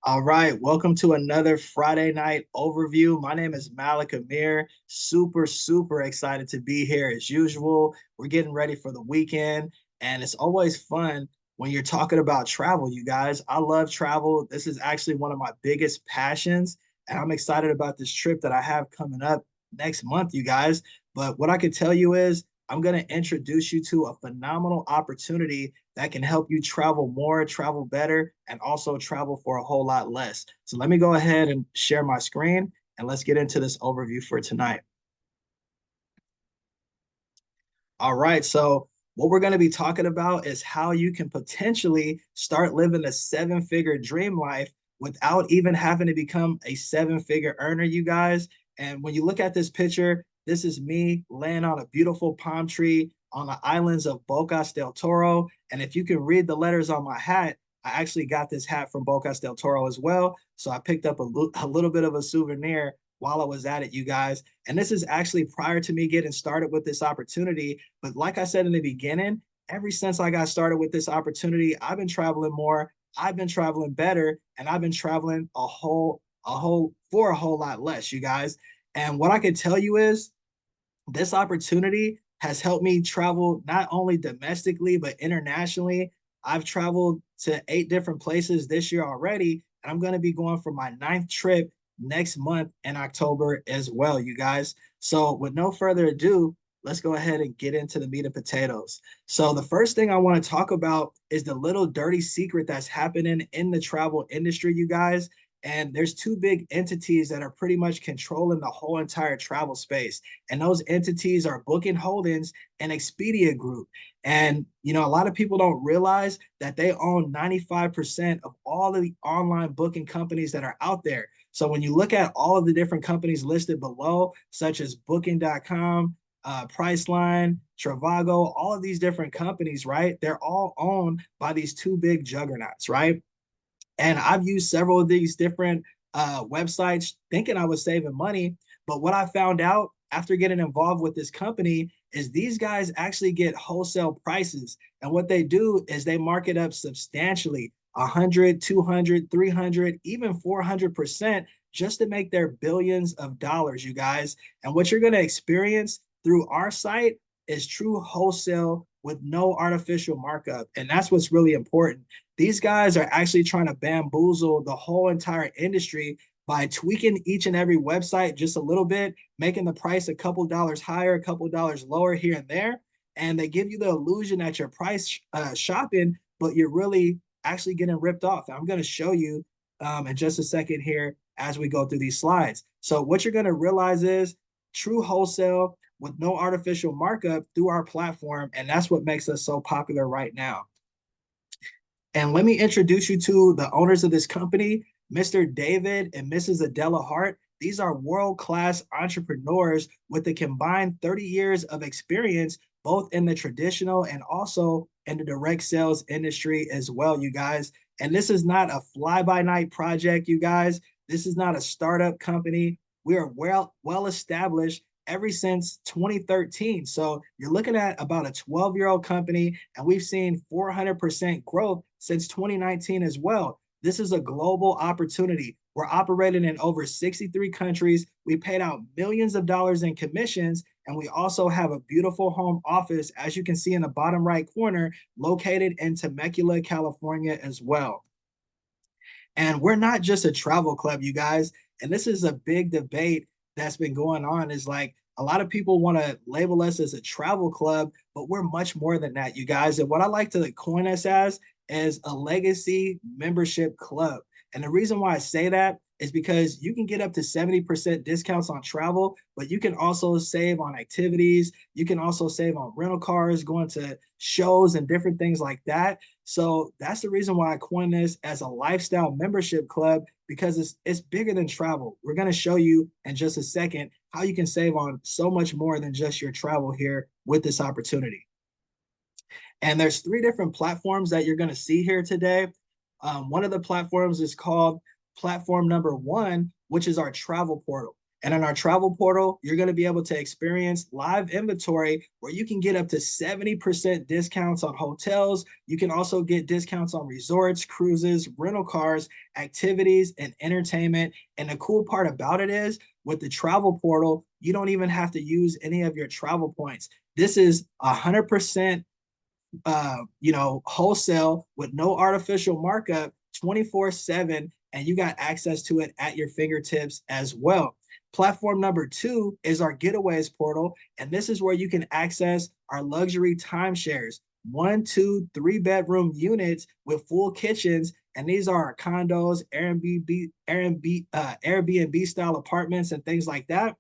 All right, welcome to another Friday night overview. My name is Malek Emir. Super excited to be here as usual. We're getting ready for the weekend, and it's always fun when you're talking about travel, you guys. I love travel. This is actually one of my biggest passions, and I'm excited about this trip that I have coming up next month, you guys. But what I can tell you is, I'm going to introduce you to a phenomenal opportunity that can help you travel more, travel better, and also travel for a whole lot less. So let me go ahead and share my screen and let's get into this overview for tonight. All right. So, what we're going to be talking about is how you can potentially start living a seven-figure dream life without even having to become a seven-figure earner, you guys. And when you look at this picture, this is me laying on a beautiful palm tree on the islands of Bocas del Toro. And if you can read the letters on my hat, I actually got this hat from Bocas del Toro as well. So I picked up a little bit of a souvenir while I was at it, you guys. And this is actually prior to me getting started with this opportunity. But like I said in the beginning, ever since I got started with this opportunity, I've been traveling more, I've been traveling better, and I've been traveling for a whole lot less, you guys. And what I can tell you is this opportunity has helped me travel not only domestically, but internationally. I've traveled to 8 different places this year already, and I'm going to be going for my ninth trip next month in October as well, you guys. So, with no further ado, let's go ahead and get into the meat and potatoes. So, the first thing I want to talk about is the little dirty secret that's happening in the travel industry, you guys. And there's two big entities that are pretty much controlling the whole entire travel space. And those entities are Booking Holdings and Expedia Group. And, a lot of people don't realize that they own 95% of all of the online booking companies that are out there. So when you look at all of the different companies listed below, such as Booking.com, Priceline, Trivago, all of these different companies, right? They're all owned by these two big juggernauts, right? And I've used several of these different websites thinking I was saving money. But what I found out after getting involved with this company is these guys actually get wholesale prices. And what they do is they mark it up substantially 100, 200, 300, even 400% just to make their billions of dollars, you guys. And what you're going to experience through our site is true wholesale with no artificial markup. And that's what's really important. These guys are actually trying to bamboozle the whole entire industry by tweaking each and every website just a little bit, making the price a couple dollars higher, a couple dollars lower here and there. And they give you the illusion that you're price shopping, but you're really actually getting ripped off. And I'm going to show you in just a second here as we go through these slides. So what you're going to realize is true wholesale with no artificial markup through our platform. And that's what makes us so popular right now. And let me introduce you to the owners of this company, Mr. David and Mrs. Adela Hart. These are world-class entrepreneurs with a combined 30 years of experience, both in the traditional and also in the direct sales industry as well, you guys. And this is not a fly-by-night project, you guys. This is not a startup company. We are well established ever since 2013. So you're looking at about a 12-year-old company, and we've seen 400% growth since 2019 as well. This is a global opportunity. We're operating in over 63 countries. We paid out millions of dollars in commissions, and we also have a beautiful home office, as you can see in the bottom right corner, located in Temecula, California as well. And we're not just a travel club, you guys. And this is a big debate that's been going on is like a lot of people want to label us as a travel club, but we're much more than that, you guys. And what I like to coin us as is a legacy membership club. And the reason why I say that is because you can get up to 70% discounts on travel, but you can also save on activities. You can also save on rental cars, going to shows and different things like that. So that's the reason why I coined this as a lifestyle membership club because it's bigger than travel. We're going to show you in just a second how you can save on so much more than just your travel here with this opportunity. And there's 3 different platforms that you're going to see here today. One of the platforms is called platform number 1, which is our travel portal. And in our travel portal, you're going to be able to experience live inventory where you can get up to 70% discounts on hotels. You can also get discounts on resorts, cruises, rental cars, activities, and entertainment. And the cool part about it is with the travel portal, you don't even have to use any of your travel points. This is 100% wholesale with no artificial markup 24/7, and you got access to it at your fingertips as well. Platform number two is our getaways portal, and this is where you can access our luxury timeshares, 1, 2, 3 bedroom units with full kitchens. And these are our condos, Airbnb style apartments, and things like that.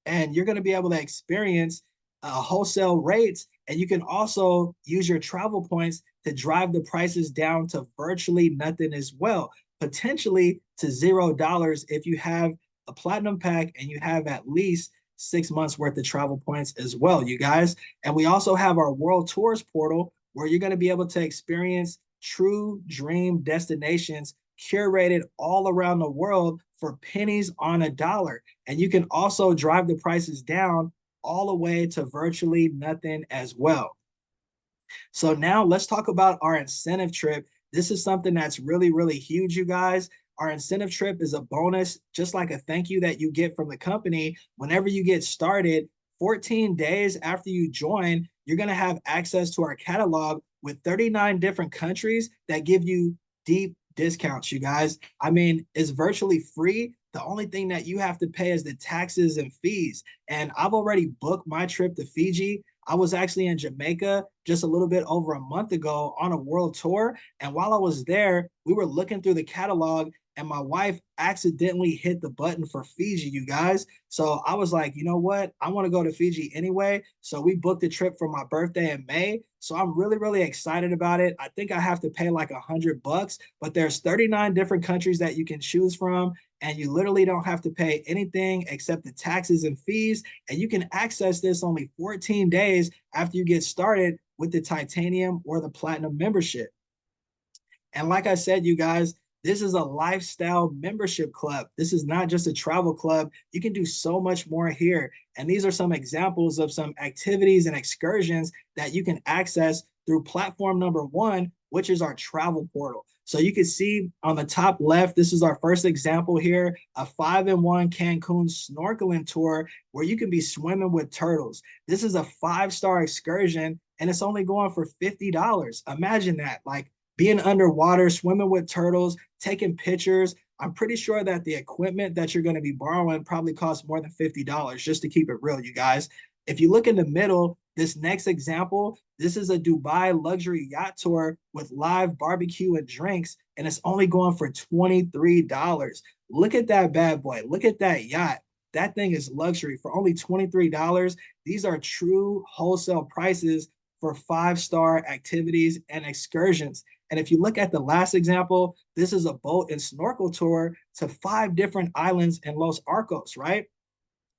And you're going to be able to experience wholesale rates. And you can also use your travel points to drive the prices down to virtually nothing as well, potentially to $0 if you have a platinum pack and you have at least 6 months worth of travel points as well, you guys. And we also have our world tours portal where you're going to be able to experience true dream destinations curated all around the world for pennies on a dollar. And you can also drive the prices down all the way to virtually nothing as well. So now let's talk about our incentive trip. This is something that's really, really huge, you guys. Our incentive trip is a bonus, just like a thank you that you get from the company. Whenever you get started, 14 days after you join, you're going to have access to our catalog with 39 different countries that give you deep discounts, you guys. I mean, it's virtually free. The only thing that you have to pay is the taxes and fees. And I've already booked my trip to Fiji. I was actually in Jamaica just a little bit over a month ago on a world tour. And while I was there, we were looking through the catalog and my wife accidentally hit the button for Fiji, you guys. So I was like, you know what? I want to go to Fiji anyway. So we booked a trip for my birthday in May. So I'm really, really excited about it. I think I have to pay like $100, but there's 39 different countries that you can choose from. And you literally don't have to pay anything except the taxes and fees. And you can access this only 14 days after you get started with the titanium or the platinum membership. And like I said, you guys, this is a lifestyle membership club. This is not just a travel club. You can do so much more here. And these are some examples of some activities and excursions that you can access through platform number one, which is our travel portal. So you can see on the top left, this is our first example here, a 5-in-1 Cancun snorkeling tour where you can be swimming with turtles. This is a 5-star excursion and it's only going for $50. Imagine that, like being underwater, swimming with turtles, taking pictures. I'm pretty sure that the equipment that you're going to be borrowing probably costs more than $50, just to keep it real, you guys. If you look in the middle, this next example, this is a Dubai luxury yacht tour with live barbecue and drinks, and it's only going for $23. Look at that bad boy. Look at that yacht. That thing is luxury for only $23. These are true wholesale prices for 5-star activities and excursions. And if you look at the last example, this is a boat and snorkel tour to 5 different islands in Los Arcos, right?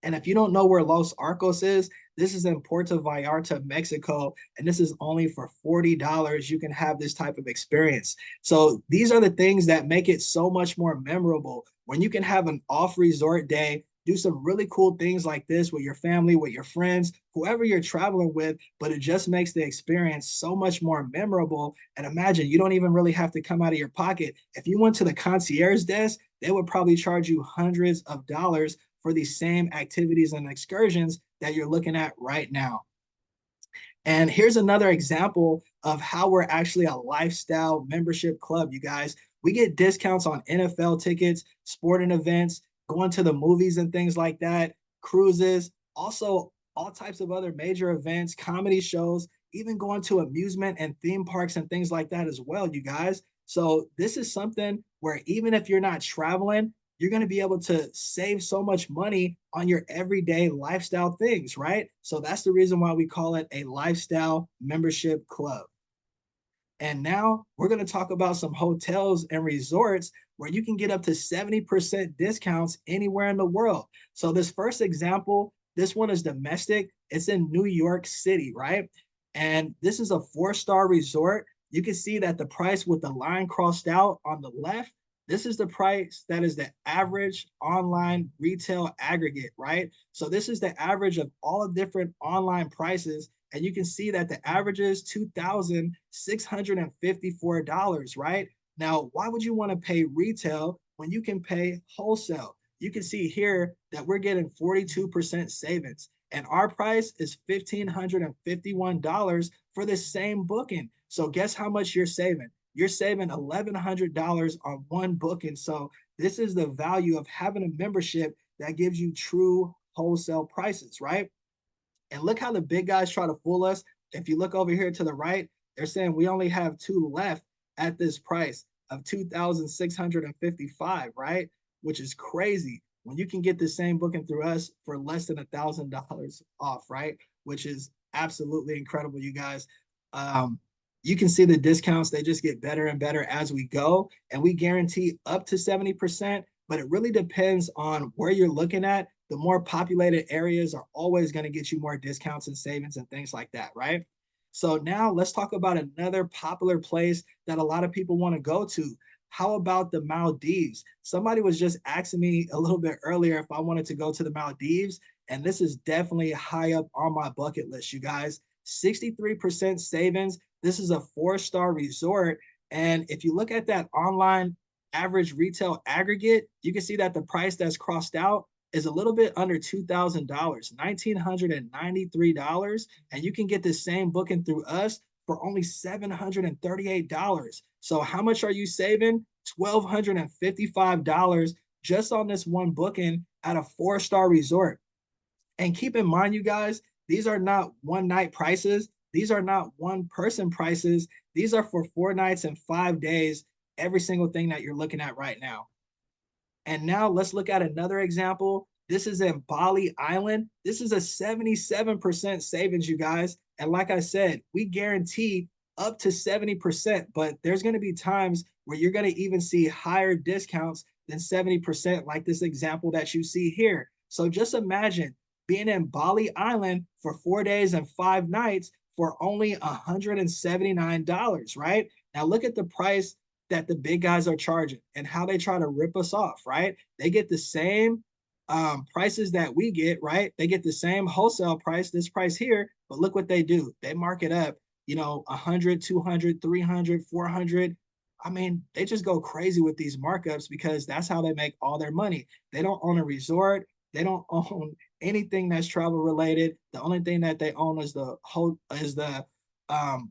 And if you don't know where Los Arcos is, this is in Puerto Vallarta, Mexico, and this is only for $40. You can have this type of experience. So these are the things that make it so much more memorable. When you can have an off resort day, do some really cool things like this with your family, with your friends, whoever you're traveling with, but it just makes the experience so much more memorable. And imagine you don't even really have to come out of your pocket. If you went to the concierge desk, they would probably charge you hundreds of dollars for these same activities and excursions that you're looking at right now. And here's another example of how we're actually a lifestyle membership club, you guys. We get discounts on NFL tickets, sporting events, going to the movies and things like that, cruises, also all types of other major events, comedy shows, even going to amusement and theme parks and things like that as well, you guys. So this is something where even if you're not traveling, you're going to be able to save so much money on your everyday lifestyle things, right? So that's the reason why we call it a lifestyle membership club. And now we're going to talk about some hotels and resorts where you can get up to 70% discounts anywhere in the world. So this first example, this one is domestic. It's in New York City, right? And this is a 4-star resort. You can see that the price with the line crossed out on the left, This is the price that is the average online retail aggregate, right? So this is the average of all different online prices. And you can see that the average is $2,654, right? Now, why would you want to pay retail when you can pay wholesale? You can see here that we're getting 42% savings, and our price is $1,551 for the same booking. So guess how much you're saving? You're saving $1,100 on one booking. So this is the value of having a membership that gives you true wholesale prices, right? And look how the big guys try to fool us. If you look over here to the right, they're saying we only have two left at this price of 2,655, right? Which is crazy when you can get the same booking through us for less than $1,000 off, right? Which is absolutely incredible, you guys. You can see the discounts, they just get better and better as we go. And we guarantee up to 70%, but it really depends on where you're looking at. The more populated areas are always going to get you more discounts and savings and things like that, right? So now let's talk about another popular place that a lot of people want to go to. How about the Maldives? Somebody was just asking me a little bit earlier if I wanted to go to the Maldives, and this is definitely high up on my bucket list, you guys. 63% savings. This is a four-star resort. And if you look at that online average retail aggregate, you can see that the price that's crossed out is a little bit under $2,000, $1,993. And you can get the same booking through us for only $738. So how much are you saving? $1,255 just on this one booking at a four-star resort. And keep in mind, you guys, these are not one night prices. These are not one person prices. These are for 4 nights and 5 days, every single thing that you're looking at right now. And now let's look at another example. This is in Bali Island. This is a 77% savings, you guys. And like I said, we guarantee up to 70%, but there's going to be times where you're going to even see higher discounts than 70%, like this example that you see here. So just imagine being in Bali Island for 4 days and 5 nights for only $179, right? Now look at the price that the big guys are charging and how they try to rip us off, right? They get the same prices that we get, right? They get the same wholesale price, this price here, but look what they do. They mark it up, 100, 200, 300, 400. I mean, they just go crazy with these markups because that's how they make all their money. They don't own a resort. They don't own anything that's travel related. The only thing that they own is the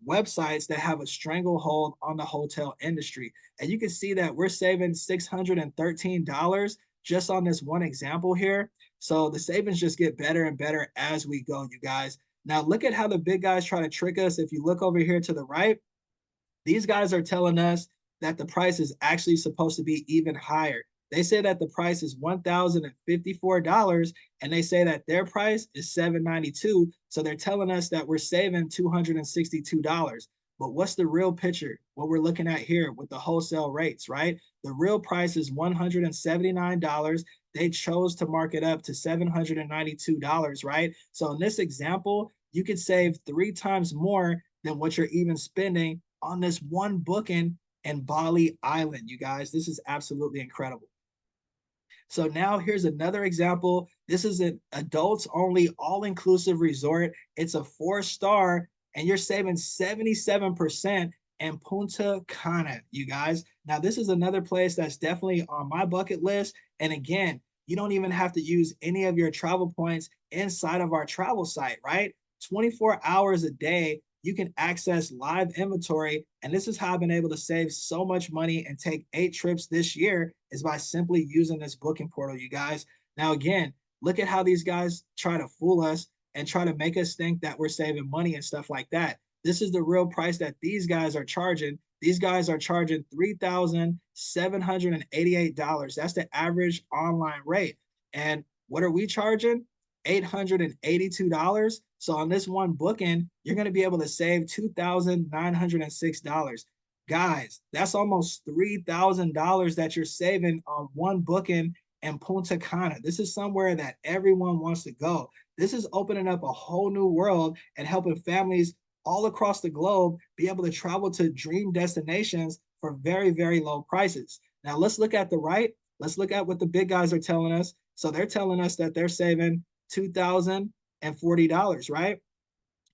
websites that have a stranglehold on the hotel industry. And you can see that we're saving $613 just on this one example here. So the savings just get better and better as we go, you guys. Now look at how the big guys try to trick us. If you look over here to the right, these guys are telling us that the price is actually supposed to be even higher. They say that the price is $1,054, and they say that their price is $792. So they're telling us that we're saving $262. But what's the real picture? What we're looking at here with the wholesale rates, right? The real price is $179. They chose to mark it up to $792, right? So in this example, you could save 3 times more than what you're even spending on this one booking in Bali Island, you guys. This is absolutely incredible. So now here's another example. This is an adults only all-inclusive resort. It's a 4-star and you're saving 77% in Punta Cana, you guys. Now this is another place that's definitely on my bucket list. And again, you don't even have to use any of your travel points inside of our travel site, right? 24 hours a day, you can access live inventory. And this is how I've been able to save so much money and take 8 trips this year is by simply using this booking portal, you guys. Now, again, look at how these guys try to fool us and try to make us think that we're saving money and stuff like that. This is the real price that these guys are charging. These guys are charging $3,788. That's the average online rate. And what are we charging? $882. So on this one booking, you're going to be able to save $2,906. Guys, that's almost $3,000 that you're saving on one booking in Punta Cana. This is somewhere that everyone wants to go. This is opening up a whole new world and helping families all across the globe be able to travel to dream destinations for very, very low prices. Now let's look at the right. Let's look at what the big guys are telling us. So they're telling us that they're saving $2,040, right?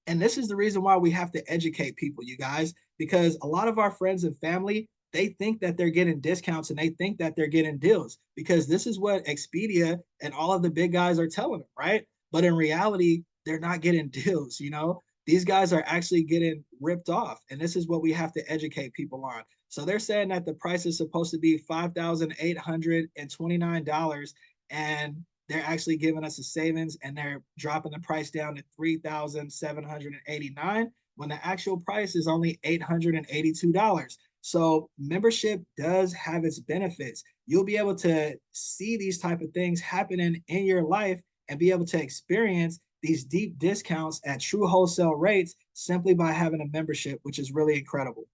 And this is the reason why we have to educate people, you guys, because a lot of our friends and family, they think that they're getting discounts and they think that they're getting deals because this is what Expedia and all of the big guys are telling them, right? But in reality, they're not getting deals, you know? These guys are actually getting ripped off. And this is what we have to educate people on. So they're saying that the price is supposed to be $5,829 and they're actually giving us a savings and they're dropping the price down to 3,789 when the actual price is only $882. So membership does have its benefits. You'll be able to see these type of things happening in your life and be able to experience these deep discounts at true wholesale rates simply by having a membership, which is really incredible.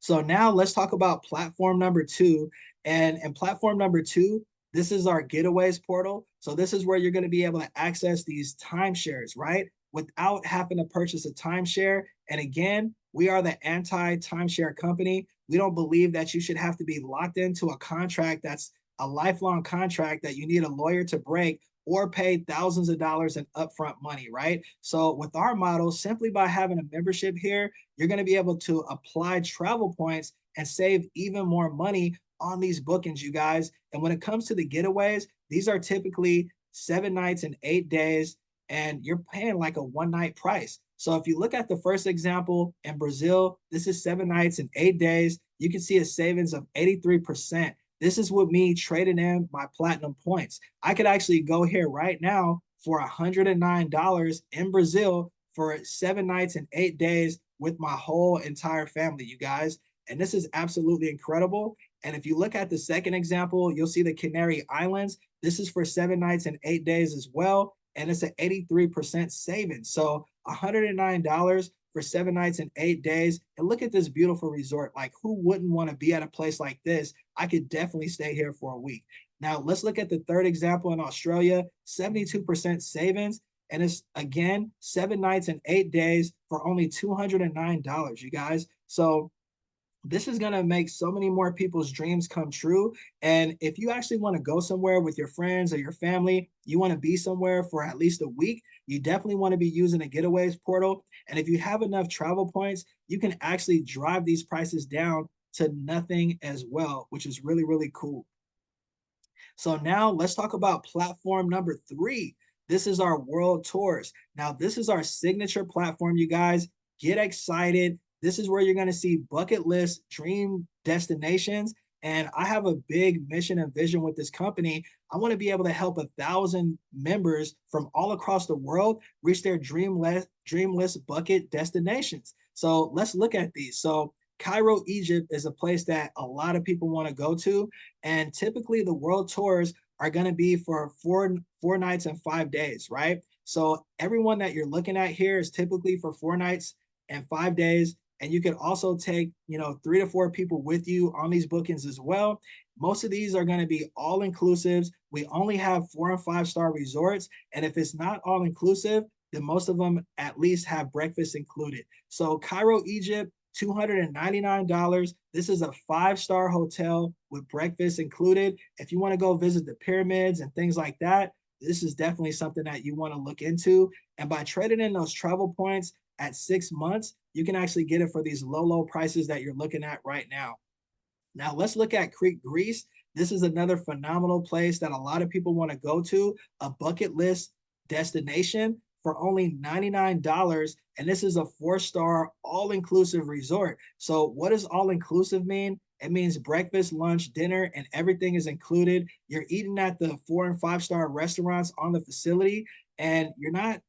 So now let's talk about platform number two. And platform number two, this is our getaways portal. So this is where you're going to be able to access these timeshares, right? Without having to purchase a timeshare. And again, we are the anti-timeshare company. We don't believe that you should have to be locked into a contract that's a lifelong contract that you need a lawyer to break or pay thousands of dollars in upfront money, right? So with our model, simply by having a membership here, you're going to be able to apply travel points and save even more money on these bookings, you guys. And when it comes to the getaways, these are typically 7 nights and 8 days, and you're paying like a one night price. So if you look at the first example in Brazil, this is 7 nights and 8 days. You can see a savings of 83%. This is with me trading in my platinum points. I could actually go here right now for $109 in Brazil for 7 nights and 8 days with my whole entire family, you guys. And this is absolutely incredible. And if you look at the second example, you'll see the Canary Islands. This is for 7 nights and 8 days as well. And it's an 83% savings. So $109 for 7 nights and 8 days. And look at this beautiful resort. Like, who wouldn't want to be at a place like this? I could definitely stay here for a week. Now, let's look at the third example in Australia, 72% savings. And it's again 7 nights and 8 days for only $209, you guys. So this is going to make so many more people's dreams come true. And if you actually want to go somewhere with your friends or your family, you want to be somewhere for at least a week, you definitely want to be using a getaways portal. And if you have enough travel points, you can actually drive these prices down to nothing as well, which is really, really cool. So now let's talk about platform number three. This is our world tours. Now, this is our signature platform, you guys. Get excited. This is where you're going to see bucket list dream destinations. And I have a big mission and vision with this company. I want to be able to help 1,000 members from all across the world reach their dream list bucket destinations. So let's look at these. So Cairo, Egypt is a place that a lot of people want to go to. And typically the world tours are going to be for four nights and 5 days, right? So everyone that you're looking at here is typically for 4 nights and 5 days. And you can also take, 3 to 4 people with you on these bookings as well. Most of these are going to be all inclusives. We only have 4 and 5 star resorts. And if it's not all inclusive, then most of them at least have breakfast included. So Cairo, Egypt, $299. This is a 5 star hotel with breakfast included. If you want to go visit the pyramids and things like that, this is definitely something that you want to look into. And by trading in those travel points at 6 months, you can actually get it for these low prices that you're looking at right now. Now let's look at Crete, Greece. This is another phenomenal place that a lot of people want to go to, a bucket list destination for only $99. And this is a 4 star all inclusive resort. So, what does all inclusive mean? It means breakfast, lunch, dinner, and everything is included. You're eating at the 4 and 5 star restaurants on the facility, and you're not,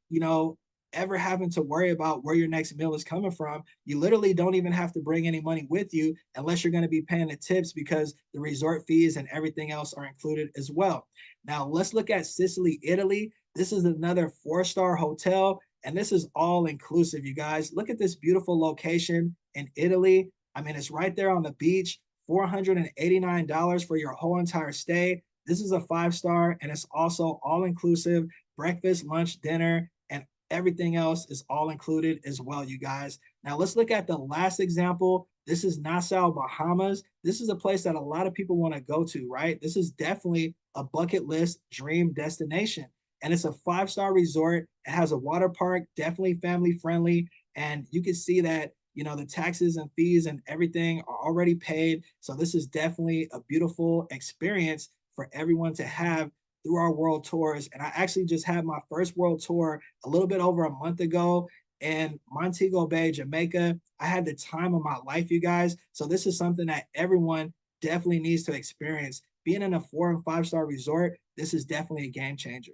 ever having to worry about where your next meal is coming from. You literally don't even have to bring any money with you unless you're going to be paying the tips because the resort fees and everything else are included as well. Now, let's look at Sicily, Italy. This is another 4 star hotel, and this is all inclusive, you guys. Look at this beautiful location in Italy. I mean, it's right there on the beach, $489 for your whole entire stay. This is a 5 star, and it's also all inclusive breakfast, lunch, dinner, and Everything else is all included as well, you guys. Now let's look at the last example. This is Nassau, Bahamas. This is a place that a lot of people want to go to, right? This is definitely a bucket list dream destination. And it's a five-star resort. It has a water park, definitely family friendly. And you can see that, the taxes and fees and everything are already paid. So this is definitely a beautiful experience for everyone to have through our world tours. And I actually just had my first world tour a little bit over a month ago in Montego Bay, Jamaica. I had the time of my life, you guys. So this is something that everyone definitely needs to experience. Being in a 4 and 5 star resort, this is definitely a game changer.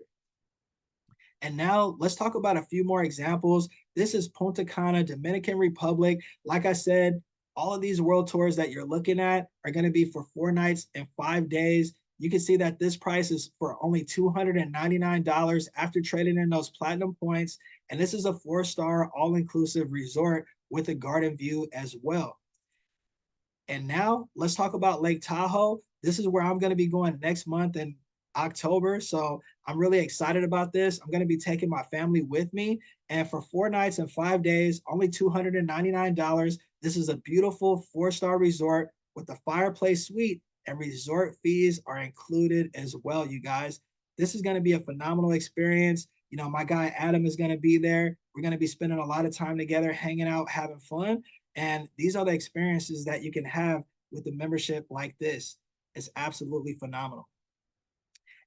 And now let's talk about a few more examples. This is Punta Cana, Dominican Republic. Like I said, all of these world tours that you're looking at are going to be for 4 nights and 5 days. You can see that this price is for only $299 after trading in those platinum points. And this is a 4 star all inclusive resort with a garden view as well. And now let's talk about Lake Tahoe. This is where I'm going to be going next month in October. So I'm really excited about this. I'm going to be taking my family with me. And for 4 nights and 5 days, only $299. This is a beautiful 4 star resort with a fireplace suite, and resort fees are included as well, you guys. This is going to be a phenomenal experience. My guy Adam is going to be there. We're going to be spending a lot of time together, hanging out, having fun. And these are the experiences that you can have with a membership like this. It's absolutely phenomenal.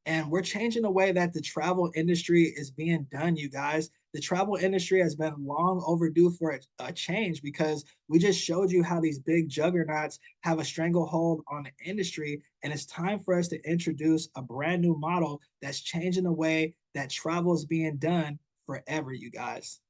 And we're changing the way that the travel industry is being done, you guys. The travel industry has been long overdue for a change, because we just showed you how these big juggernauts have a stranglehold on the industry. And it's time for us to introduce a brand new model that's changing the way that travel is being done forever, you guys.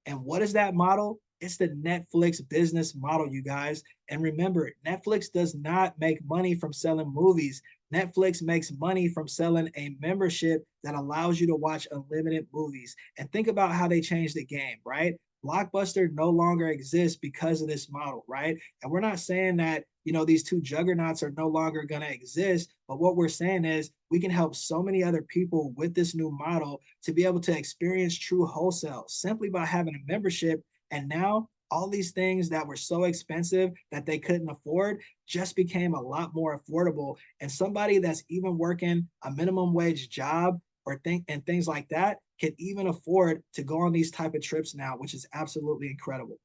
And what is that model? It's the Netflix business model, you guys. And remember, Netflix does not make money from selling movies. Netflix makes money from selling a membership that allows you to watch unlimited movies. And think about how they changed the game, right? Blockbuster no longer exists because of this model, right? And we're not saying that, these two juggernauts are no longer going to exist, but what we're saying is we can help so many other people with this new model to be able to experience true wholesale simply by having a membership. And now all these things that were so expensive that they couldn't afford just became a lot more affordable. And somebody that's even working a minimum wage job and things like that can even afford to go on these type of trips now, which is absolutely incredible.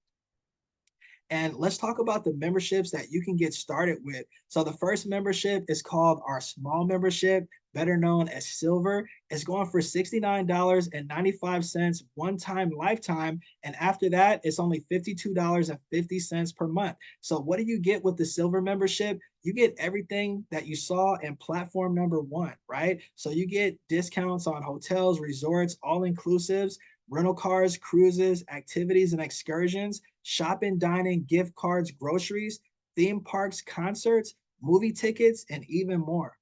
And let's talk about the memberships that you can get started with. So the first membership is called our small membership, better known as Silver. It's going for $69.95 one time lifetime. And after that, it's only $52.50 per month. So what do you get with the Silver membership? You get everything that you saw in platform number one, right? So you get discounts on hotels, resorts, all inclusives, rental cars, cruises, activities and excursions, shopping, dining, gift cards, groceries, theme parks, concerts, movie tickets, and even more.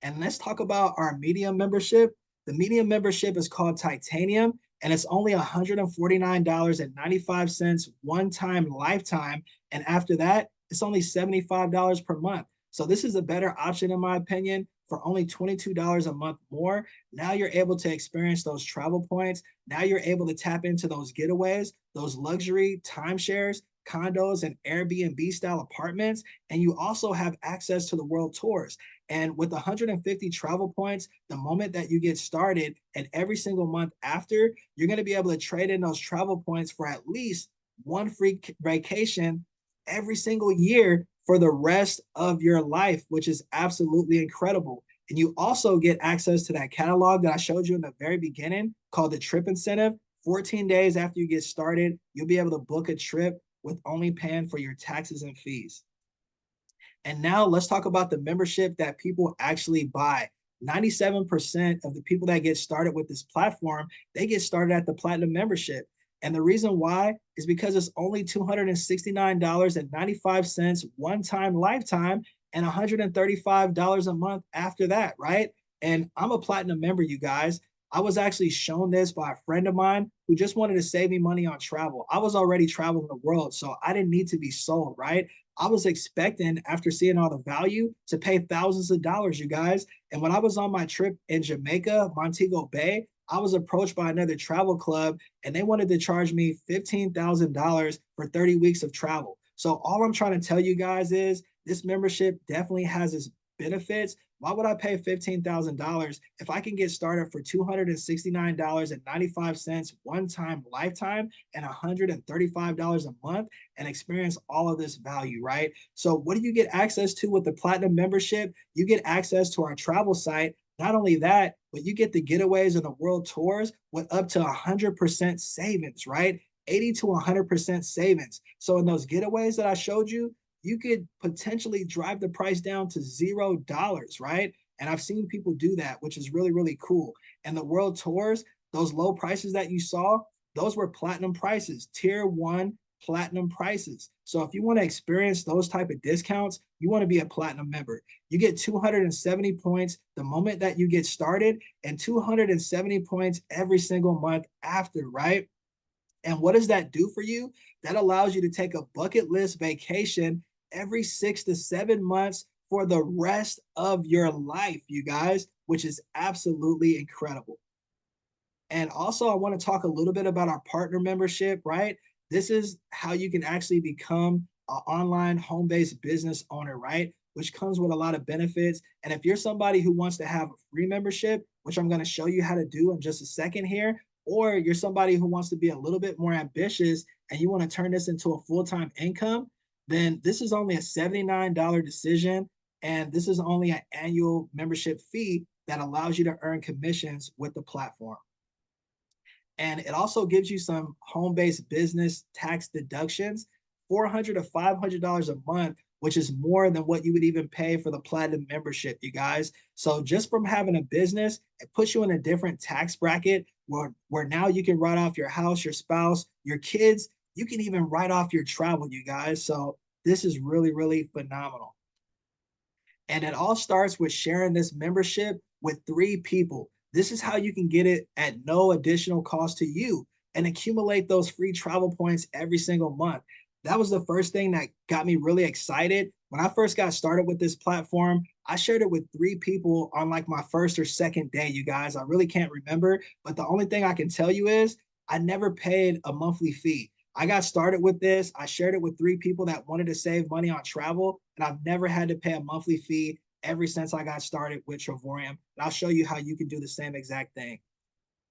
And let's talk about our medium membership. The medium membership is called Titanium, and it's only $149.95 one time lifetime. And after that, it's only $75 per month. So this is a better option, in my opinion, for only $22 a month more. Now you're able to experience those travel points. Now you're able to tap into those getaways, those luxury timeshares, condos, and Airbnb style apartments. And you also have access to the world tours. And with 150 travel points, the moment that you get started and every single month after, you're going to be able to trade in those travel points for at least one free vacation every single year for the rest of your life, which is absolutely incredible. And you also get access to that catalog that I showed you in the very beginning called the Trip Incentive. 14 days after you get started, you'll be able to book a trip with only paying for your taxes and fees. And now let's talk about the membership that people actually buy. 97% of the people that get started with this platform, they get started at the platinum membership. And the reason why is because it's only $269.95 one time lifetime and $135 a month after that, right? And I'm a platinum member, you guys. I was actually shown this by a friend of mine who just wanted to save me money on travel. I was already traveling the world, so I didn't need to be sold, right? I was expecting, after seeing all the value, to pay thousands of dollars, you guys. And when I was on my trip in Jamaica, Montego Bay, I was approached by another travel club and they wanted to charge me $15,000 for 30 weeks of travel. So all I'm trying to tell you guys is this membership definitely has its benefits. Why would I pay $15,000 if I can get started for $269.95 one time lifetime and $135 a month and experience all of this value, right? So, what do you get access to with the platinum membership? You get access to our travel site. Not only that, but you get the getaways and the world tours with up to 100% savings, right? 80 to 100% savings. So, in those getaways that I showed you, you could potentially drive the price down to $0, right? And I've seen people do that, which is really, really cool. And the world tours, those low prices that you saw, those were platinum prices, tier one platinum prices. So if you want to experience those type of discounts, you want to be a platinum member. You get 270 points the moment that you get started and 270 points every single month after, right? And what does that do for you? That allows you to take a bucket list vacation every 6 to 7 months for the rest of your life, you guys, which is absolutely incredible. And also, I want to talk a little bit about our partner membership, right? This is how you can actually become an online home based business owner, right? Which comes with a lot of benefits. And if you're somebody who wants to have a free membership, which I'm going to show you how to do in just a second here, or you're somebody who wants to be a little bit more ambitious and you want to turn this into a full time income, then this is only a $79 decision. And this is only an annual membership fee that allows you to earn commissions with the platform. And it also gives you some home-based business tax deductions, $400 to $500 a month, which is more than what you would even pay for the platinum membership, you guys. So just from having a business, it puts you in a different tax bracket where now you can write off your house, your spouse, your kids. You can even write off your travel, you guys. So this is really, really phenomenal. And it all starts with sharing this membership with 3 people. This is how you can get it at no additional cost to you and accumulate those free travel points every single month. That was the first thing that got me really excited. When I first got started with this platform, I shared it with 3 people on like my first or second day, you guys. I really can't remember, but the only thing I can tell you is I never paid a monthly fee. I got started with this. I shared it with 3 people that wanted to save money on travel, and I've never had to pay a monthly fee ever since I got started with Travorium. And I'll show you how you can do the same exact thing.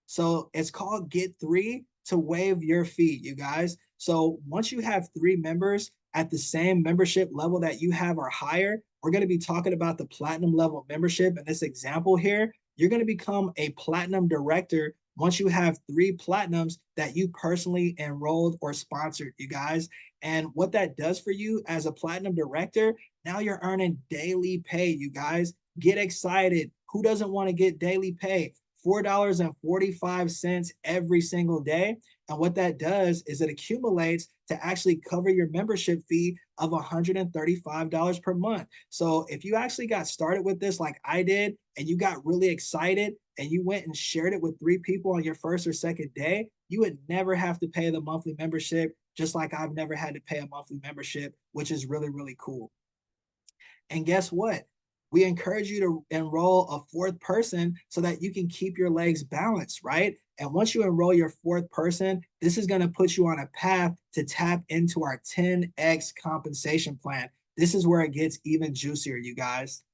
So it's called Get Three to waive your fee, you guys. So once you have 3 members at the same membership level that you have or higher, we're going to be talking about the platinum level membership in this example here. You're going to become a platinum director once you have 3 platinums that you personally enrolled or sponsored, you guys. And what that does for you as a platinum director, now you're earning daily pay, you guys. Get excited. Who doesn't want to get daily pay? $4.45 every single day. And what that does is it accumulates to actually cover your membership fee of $135 per month. So if you actually got started with this like I did, and you got really excited and you went and shared it with 3 people on your first or second day, you would never have to pay the monthly membership, just like I've never had to pay a monthly membership, which is really, really cool. And guess what? We encourage you to enroll a 4th person so that you can keep your legs balanced, right? And once you enroll your 4th person, this is going to put you on a path to tap into our 10x compensation plan. This is where it gets even juicier, you guys.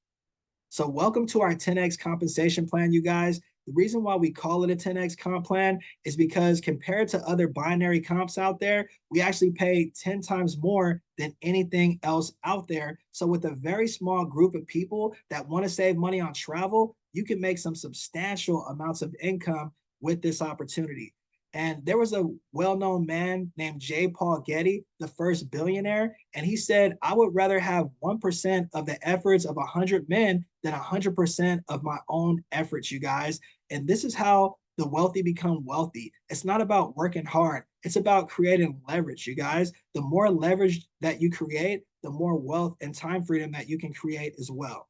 So welcome to our 10x compensation plan, you guys. The reason why we call it a 10x comp plan is because compared to other binary comps out there, we actually pay 10 times more than anything else out there. So with a very small group of people that want to save money on travel, you can make some substantial amounts of income with this opportunity. And there was a well-known man named J. Paul Getty, the first billionaire, and he said, I would rather have 1% of the efforts of 100 men than 100% of my own efforts, you guys. And this is how the wealthy become wealthy. It's not about working hard. It's about creating leverage, you guys. The more leverage that you create, the more wealth and time freedom that you can create as well.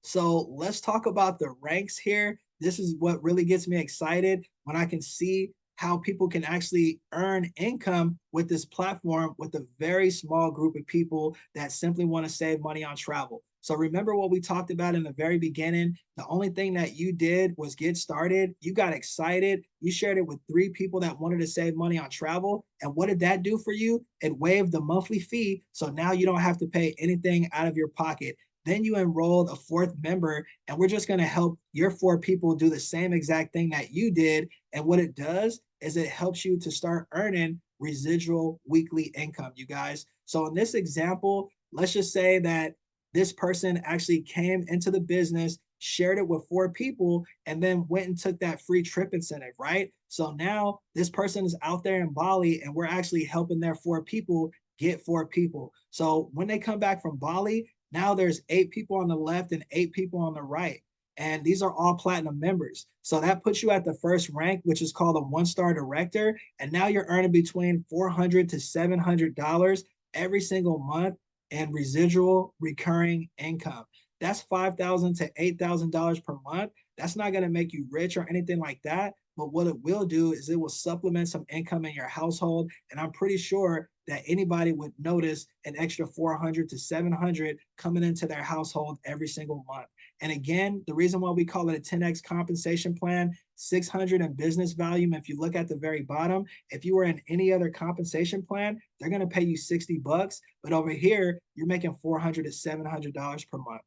So let's talk about the ranks here. This is what really gets me excited when I can see how people can actually earn income with this platform with a very small group of people that simply want to save money on travel. So remember what we talked about in the very beginning. The only thing that you did was get started. You got excited. You shared it with 3 people that wanted to save money on travel. And what did that do for you? It waived the monthly fee. So now you don't have to pay anything out of your pocket. Then you enrolled a 4th member, and we're just going to help your 4 people do the same exact thing that you did. And what it does is it helps you to start earning residual weekly income, you guys. So in this example, let's just say that this person actually came into the business, shared it with 4 people, and then went and took that free trip incentive, right? So now this person is out there in Bali, and we're actually helping their 4 people get 4 people. So when they come back from Bali, now there's 8 people on the left and 8 people on the right. And these are all platinum members. So that puts you at the first rank, which is called a 1-star director. And now you're earning between $400 to $700 every single month and residual recurring income. That's $5,000 to $8,000 per month. That's not going to make you rich or anything like that. But what it will do is it will supplement some income in your household. And I'm pretty sure that anybody would notice an extra 400 to 700 coming into their household every single month. And again, the reason why we call it a 10x compensation plan, 600 in business value. If you look at the very bottom, if you were in any other compensation plan, they're going to pay you $60. But over here, you're making $400 to $700 per month.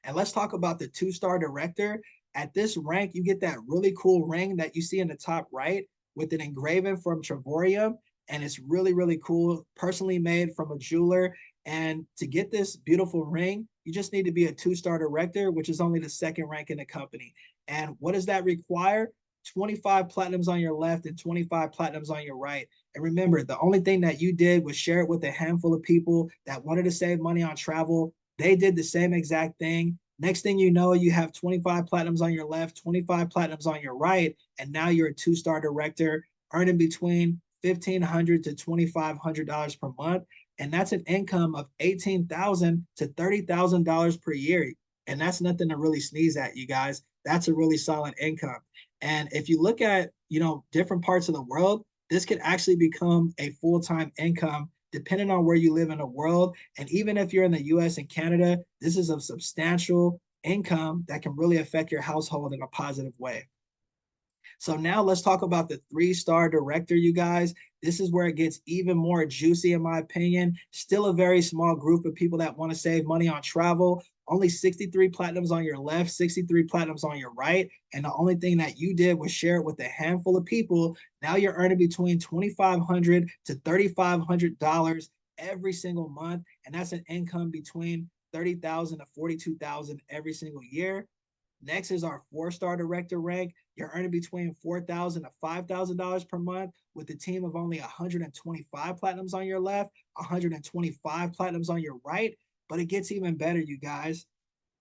And let's talk about the 2-star director. At this rank, you get that really cool ring that you see in the top right with an engraving from Trevorium. And it's really, really cool, personally made from a jeweler. And to get this beautiful ring, you just need to be a 2-star director, which is only the 2nd rank in the company. And what does that require? 25 platinums on your left and 25 platinums on your right. And remember, the only thing that you did was share it with a handful of people that wanted to save money on travel. They did the same exact thing. Next thing you know, you have 25 platinums on your left, 25 platinums on your right, and now you're a 2-star director earning between $1,500 to $2,500 per month. And that's an income of $18,000 to $30,000 per year. And that's nothing to really sneeze at, you guys. That's a really solid income. And if you look at, different parts of the world, this could actually become a full-time income depending on where you live in the world. And even if you're in the US and Canada, this is a substantial income that can really affect your household in a positive way. So now let's talk about the 3-star director, you guys. This is where it gets even more juicy, in my opinion. Still a very small group of people that want to save money on travel. Only 63 platinums on your left, 63 platinums on your right. And the only thing that you did was share it with a handful of people. Now you're earning between $2,500 to $3,500 every single month. And that's an income between $30,000 to $42,000 every single year. Next is our 4-star director rank. You're earning between $4,000 to $5,000 per month with a team of only 125 platinums on your left, 125 platinums on your right. But it gets even better, you guys.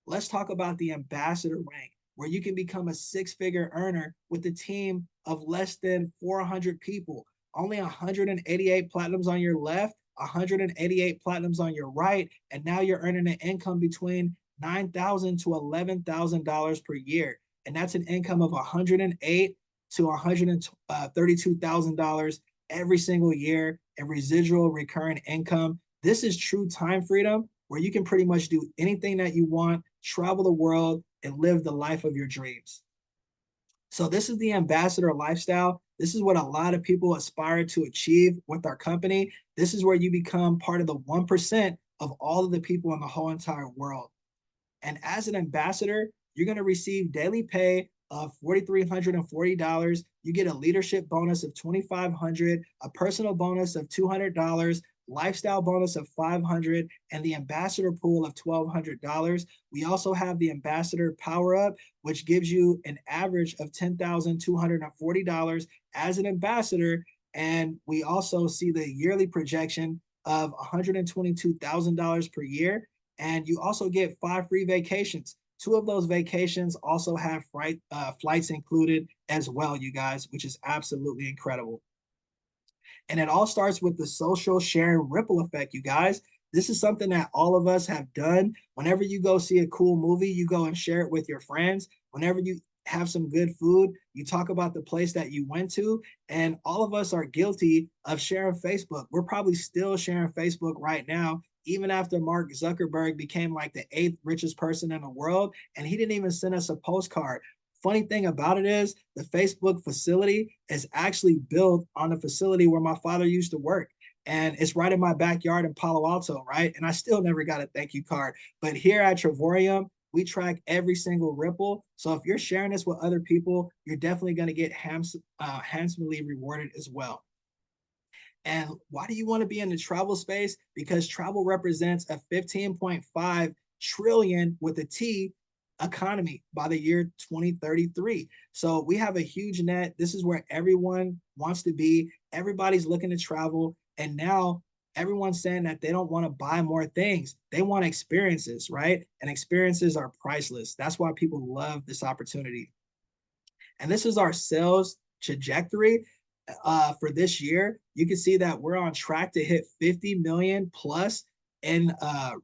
Let's talk about the ambassador rank, where you can become a 6-figure earner with a team of less than 400 people, only 188 platinums on your left, 188 platinums on your right, and now you're earning an income between $9,000 to $11,000 per year. And that's an income of $108 to $132,000 every single year in residual recurring income. This is true time freedom, where you can pretty much do anything that you want, travel the world, and live the life of your dreams. So this is the ambassador lifestyle. This is what a lot of people aspire to achieve with our company. This is where you become part of the 1% of all of the people in the whole entire world. And as an ambassador, you're going to receive daily pay of $4,340. You get a leadership bonus of $2,500, a personal bonus of $200, lifestyle bonus of $500, and the ambassador pool of $1,200. We also have the ambassador power up, which gives you an average of $10,240 as an ambassador. And we also see the yearly projection of $122,000 per year. And you also get 5 free vacations. 2 of those vacations also have flights included as well, you guys, which is absolutely incredible. And it all starts with the social sharing ripple effect, you guys. This is something that all of us have done. Whenever you go see a cool movie, you go and share it with your friends. Whenever you have some good food, you talk about the place that you went to. And all of us are guilty of sharing Facebook. We're probably still sharing Facebook right now even after Mark Zuckerberg became like the 8th richest person in the world, and he didn't even send us a postcard. Funny thing about it is the Facebook facility is actually built on the facility where my father used to work. And it's right in my backyard in Palo Alto, right? And I still never got a thank you card. But here at Trevorium, we track every single ripple. So if you're sharing this with other people, you're definitely going to get handsomely rewarded as well. And why do you want to be in the travel space? Because travel represents a 15.5 trillion with a T economy by the year 2033. So we have a huge net. This is where everyone wants to be. Everybody's looking to travel. And now everyone's saying that they don't want to buy more things. They want experiences, right? And experiences are priceless. That's why people love this opportunity. And this is our sales trajectory for this year. You can see that we're on track to hit 50 million plus in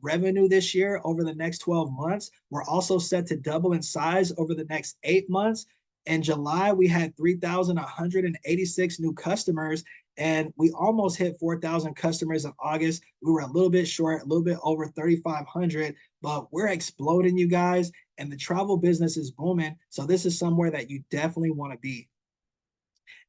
revenue this year over the next 12 months. We're also set to double in size over the next 8 months. In July, we had 3,186 new customers, and we almost hit 4,000 customers in August. We were a little bit short, a little bit over 3,500, but we're exploding, you guys, and the travel business is booming. So this is somewhere that you definitely want to be.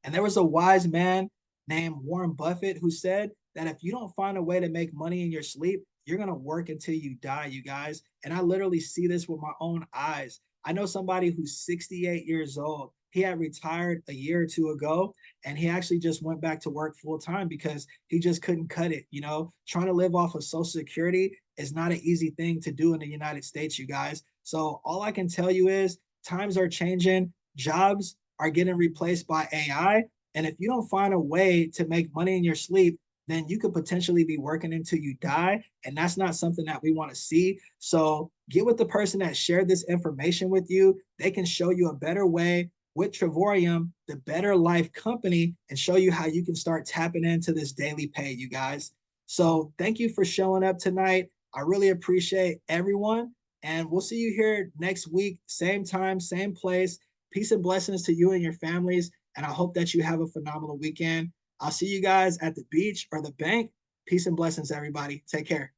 And there was a wise man named Warren Buffett who said that if you don't find a way to make money in your sleep, you're going to work until you die, you guys. And I literally see this with my own eyes. I know somebody who's 68 years old. He had retired a year or two ago, and he actually just went back to work full time because he just couldn't cut it. You know, trying to live off of Social Security is not an easy thing to do in the United States, you guys. So all I can tell you is times are changing, jobs are getting replaced by AI. And if you don't find a way to make money in your sleep, then you could potentially be working until you die. And that's not something that we want to see. So get with the person that shared this information with you. They can show you a better way with Trevorium, the Better Life company, and show you how you can start tapping into this daily pay, you guys. So thank you for showing up tonight. I really appreciate everyone. And we'll see you here next week, same time, same place. Peace and blessings to you and your families. And I hope that you have a phenomenal weekend. I'll see you guys at the beach or the bank. Peace and blessings, everybody. Take care.